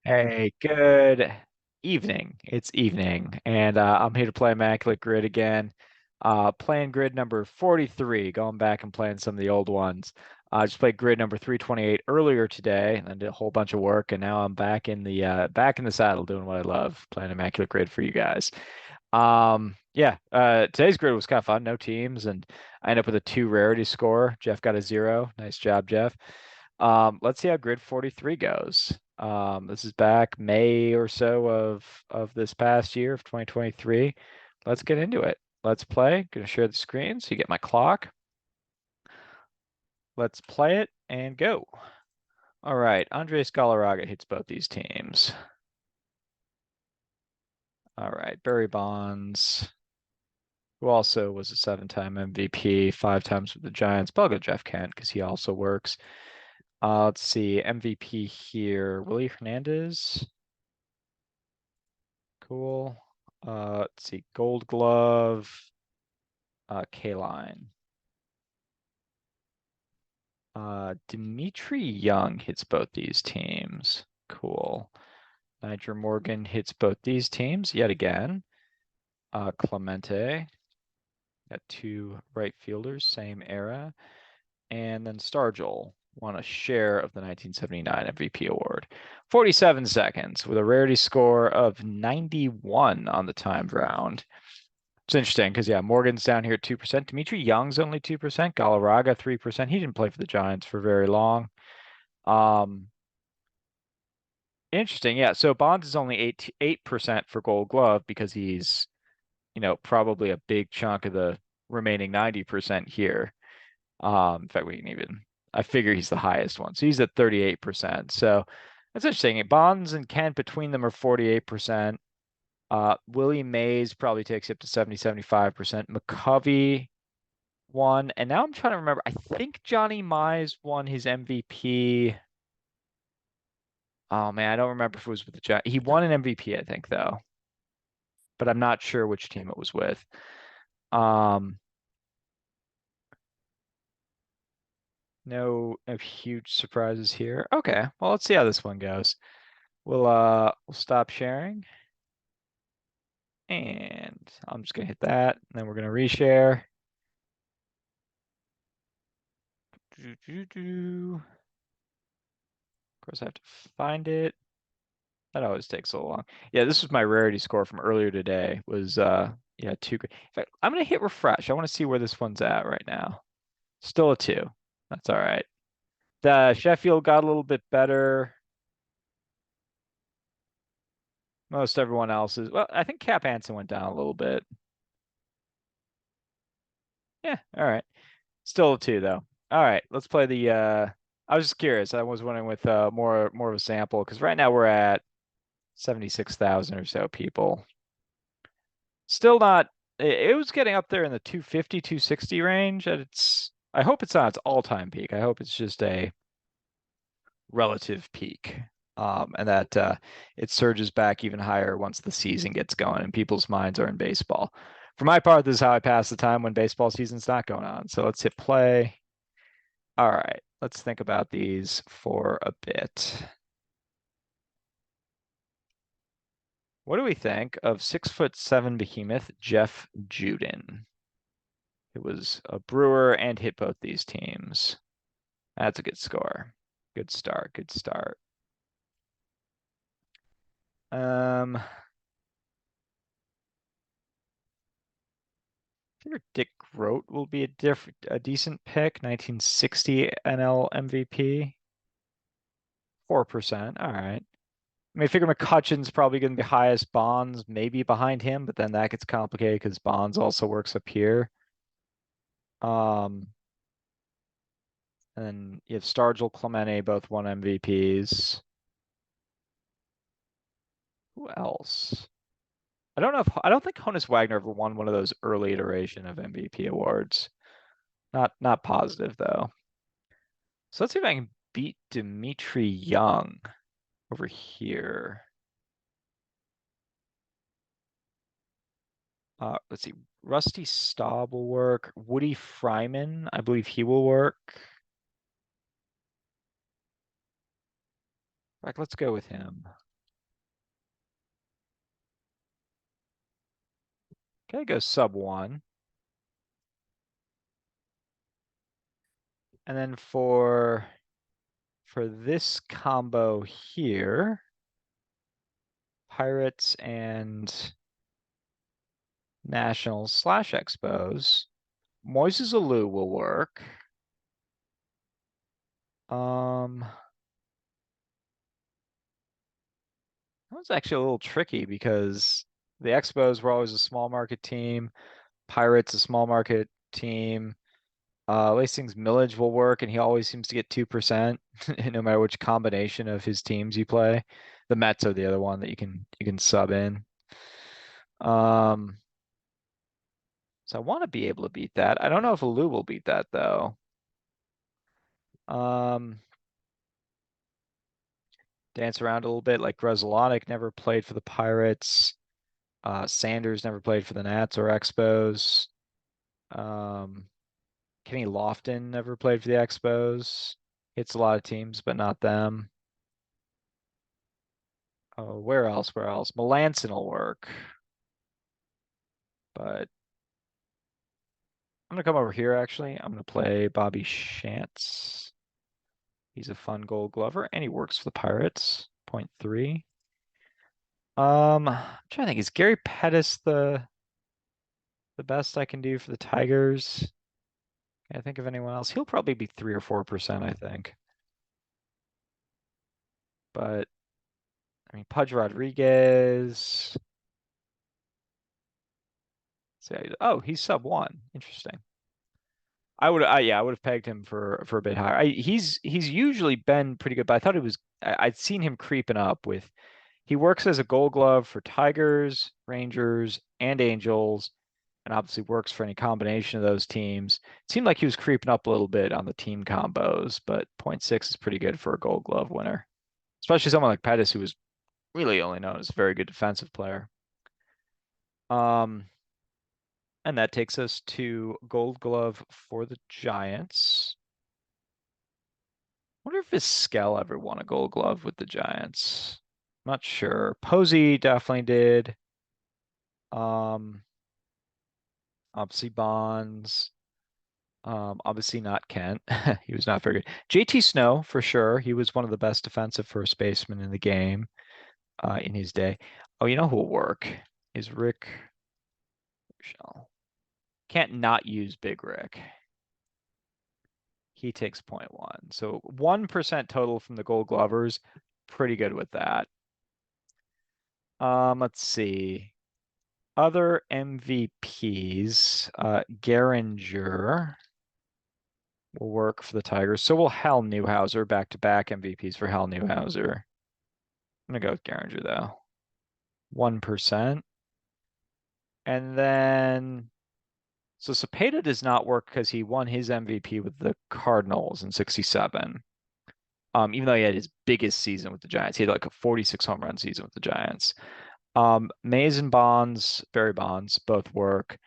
Hey, good evening. It's evening, and I'm here to play Immaculate Grid again. Playing grid number 43, going back and playing some of the old ones. I just played grid number 328 earlier today, and did a whole bunch of work, and now I'm back in the saddle doing what I love, playing Immaculate Grid for you guys. Yeah, today's grid was kind of fun, no teams, and I ended up with a 2 rarity score. Jeff got a 0. Nice job, Jeff. Let's see how grid 43 goes. This is back May or so of this past year of 2023. Let's get into it. Let's play. Gonna share the screen so you get my clock. Let's play it and go. All right, Andres Galarraga hits both these teams. All right, Barry Bonds, who also was a 7-time MVP, 5 times with the Giants. But I'll go Jeff Kent because he also works. Let's see, MVP here, Willie Hernandez. Cool. Let's see, Gold Glove, K-Line. Dimitri Young hits both these teams. Cool. Niger Morgan hits both these teams yet again. Clemente. Got 2 right fielders, same era. And then Stargell won a share of the 1979 MVP award. 47 seconds with a rarity score of 91 on the timed round. It's interesting because, yeah, Morgan's down here at 2%. Dimitri Young's only 2%. Galarraga 3%. He didn't play for the Giants for very long. Um, Interesting. Yeah. So Bonds is only 8% for Gold Glove because he's, probably a big chunk of the remaining 90% here. In fact, we can even, I figure he's the highest one. So he's at 38%. So that's interesting. Bonds and Kent between them are 48%. Willie Mays probably takes you up to 75%. McCovey won, and now I'm trying to remember. I think Johnny Mize won his MVP. Oh man, I don't remember if it was with the Giants. He won an MVP, I think, though, but I'm not sure which team it was with. Um, no huge surprises here. Okay, well, let's see how this one goes. We'll stop sharing, and I'm just gonna hit that, and then we're gonna reshare. Of course, I have to find it. That always takes so long. Yeah, this was my rarity score from earlier today. Was yeah, 2. In fact, I'm gonna hit refresh. I want to see where this one's at right now. Still a 2. That's all right. The Sheffield got a little bit better. Most everyone else's. Well, I think Cap Hansen went down a little bit. Yeah, all right. Still a 2 though. All right, let's play the I was just curious. I was wondering with more of a sample because right now we're at 76,000 or so people. Still not, it was getting up there in the 250, 260 range. And I hope it's not its all-time peak. I hope it's just a relative peak. And that it surges back even higher once the season gets going and people's minds are in baseball. For my part, this is how I pass the time when baseball season's not going on. So let's hit play. All right, let's think about these for a bit. What do we think of 6'7" behemoth Jeff Juden? It was a Brewer and hit both these teams. That's a good score. Good start. Good start. I figure Dick Groat will be a decent pick. 1960 NL MVP. 4%. All right. I mean, I figure McCutcheon's probably going to be highest. Bonds maybe behind him, but then that gets complicated because Bonds also works up here. Um, and then you have Stargell, Clemente, both won MVPs. Who else? I don't think Honus Wagner ever won one of those early iteration of MVP awards. Not positive though. So let's see if I can beat Dimitri Young over here. Let's see. Rusty Staub will work. Woody Fryman, I believe he will work. In fact, let's go with him. Okay, go sub 1. And then for this combo here, Pirates and Nationals slash Expos, Moises Alou will work. That was actually a little tricky because the Expos were always a small market team. Pirates a small market team. Lacing's Millage will work, and he always seems to get 2%, no matter which combination of his teams you play. The Mets are the other one that you can sub in. Um, so I want to be able to beat that. I don't know if Alou will beat that though. Um, dance around a little bit. Like Grzelcyk never played for the Pirates. Sanders never played for the Nats or Expos. Um, Kenny Lofton never played for the Expos. Hits a lot of teams, but not them. Oh, where else? Where else? Melanson will work. But I'm gonna come over here actually. I'm gonna play Bobby Shantz. He's a fun Gold Glover, and he works for the Pirates. 0.3. I'm trying to think. Is Gary Pettis the best I can do for the Tigers? Can I think of anyone else? He'll probably be 3 or 4%, I think. But I mean, Pudge Rodriguez. Oh, he's sub 1. Interesting. Yeah, I would have pegged him for a bit higher. He's usually been pretty good, but I thought I'd seen him creeping up with. He works as a Gold Glove for Tigers, Rangers, and Angels, and obviously works for any combination of those teams. It seemed like he was creeping up a little bit on the team combos, but 0.6 is pretty good for a Gold Glove winner, especially someone like Pettis, who was really only known as a very good defensive player. Um, and that takes us to Gold Glove for the Giants. Wonder if Vizquel ever won a Gold Glove with the Giants. Not sure. Posey definitely did. Um, obviously Bonds. Obviously not Kent. He was not very good. JT Snow for sure. He was one of the best defensive first basemen in the game in his day. Oh, you know who will work is Rick Rochelle. Can't not use Big Rick. He takes 0.1. So 1% total from the Gold Glovers. Pretty good with that. Let's see. Other MVPs, Garinger will work for the Tigers. So will Hal Newhouser, back-to-back MVPs for Hal Newhouser. I'm gonna go with Garinger though. 1%. And then so Cepeda does not work because he won his MVP with the Cardinals in 67. Even though he had his biggest season with the Giants. He had like a 46 home run season with the Giants. Mays and Bonds, Barry Bonds, both work.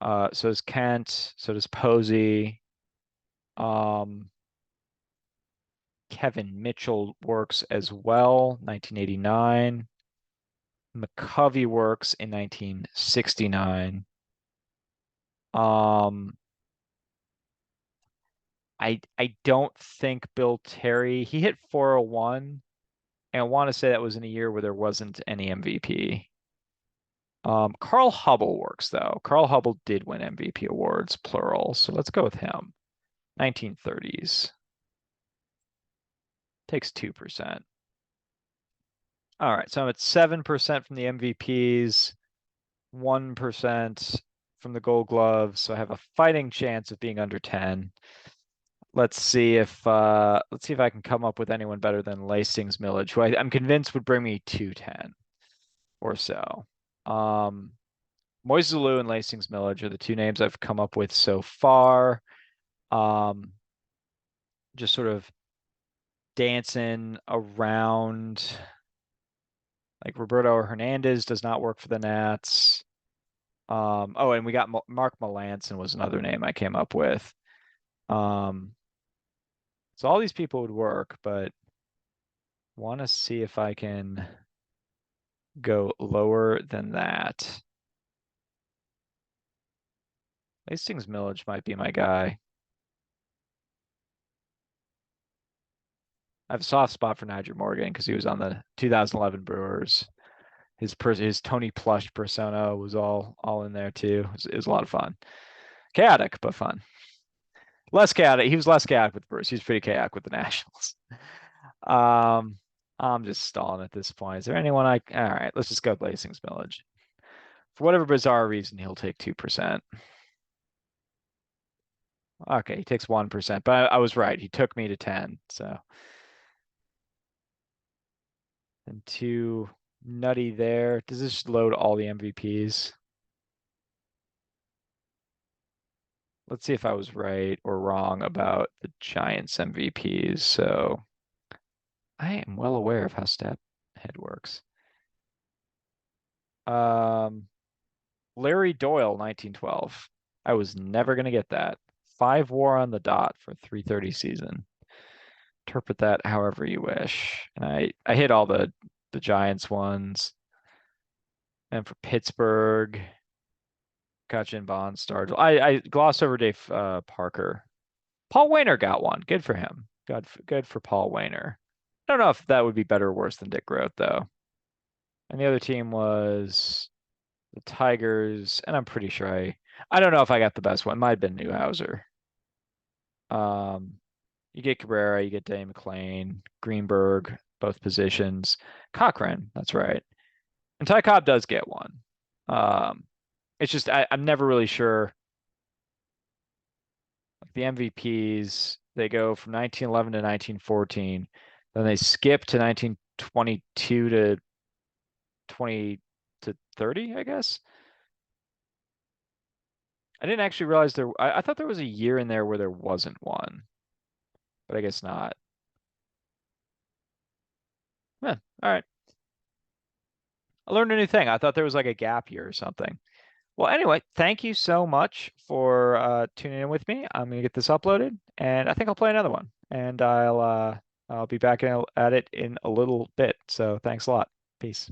So does Kent, so does Posey. Um, Kevin Mitchell works as well, 1989. McCovey works in 1969. Um, I don't think Bill Terry, he hit 401, and I want to say that was in a year where there wasn't any MVP. Carl Hubble works though. Carl Hubble did win MVP awards, plural. So let's go with him. 1930s. Takes 2%. All right, so I'm at 7% from the MVPs, 1% from the Gold Gloves. So I have a fighting chance of being under 10. Let's see if I can come up with anyone better than Lacing's Millage, who I'm convinced would bring me to 10 or so. Moises Alou and Lacing's Millage are the two names I've come up with so far. Just sort of dancing around. Like Roberto Hernandez does not work for the Nats. Oh, and we got Mark Melanson was another name I came up with. So all these people would work, but want to see if I can go lower than that. Hastings Millage might be my guy. I have a soft spot for Nigel Morgan because he was on the 2011 Brewers. His Tony Plush persona was all in there too. It was a lot of fun. Chaotic, but fun. Less chaotic. He was less chaotic with the Brewers. He was pretty chaotic with the Nationals. Um, I'm just stalling at this point. Is there anyone I? All right, let's just go with Hastings Millage. For whatever bizarre reason, he'll take 2%. Okay, he takes 1%, but I was right. He took me to 10. So, and two nutty there. Does this load all the MVPs? Let's see if I was right or wrong about the Giants MVPs. So I am well aware of how step head works. Um, Larry Doyle, 1912. I was never gonna get that. 5 WAR on the dot for 330 season. Interpret that however you wish. And I hit all the Giants ones. And for Pittsburgh, got Jim Bond started. I glossed over Dave Parker. Paul Wainer got one. Good for him. Good for Paul Wainer. I don't know if that would be better or worse than Dick Groat, though. And the other team was the Tigers, and I'm pretty sure I don't know if I got the best one. Might have been Newhouser. Um, you get Cabrera, you get Dave McClain, Greenberg, both positions. Cochran, that's right. And Ty Cobb does get one. Um, it's just I'm never really sure. Like the MVPs, they go from 1911 to 1914, then they skip to 1922 to 20 to 30, I guess. I didn't actually realize I thought there was a year in there where there wasn't one, but I guess not. Yeah, all right. I learned a new thing. I thought there was like a gap year or something. Well, anyway, thank you so much for tuning in with me. I'm gonna get this uploaded, and I think I'll play another one. And I'll be back at it in a little bit. So thanks a lot. Peace.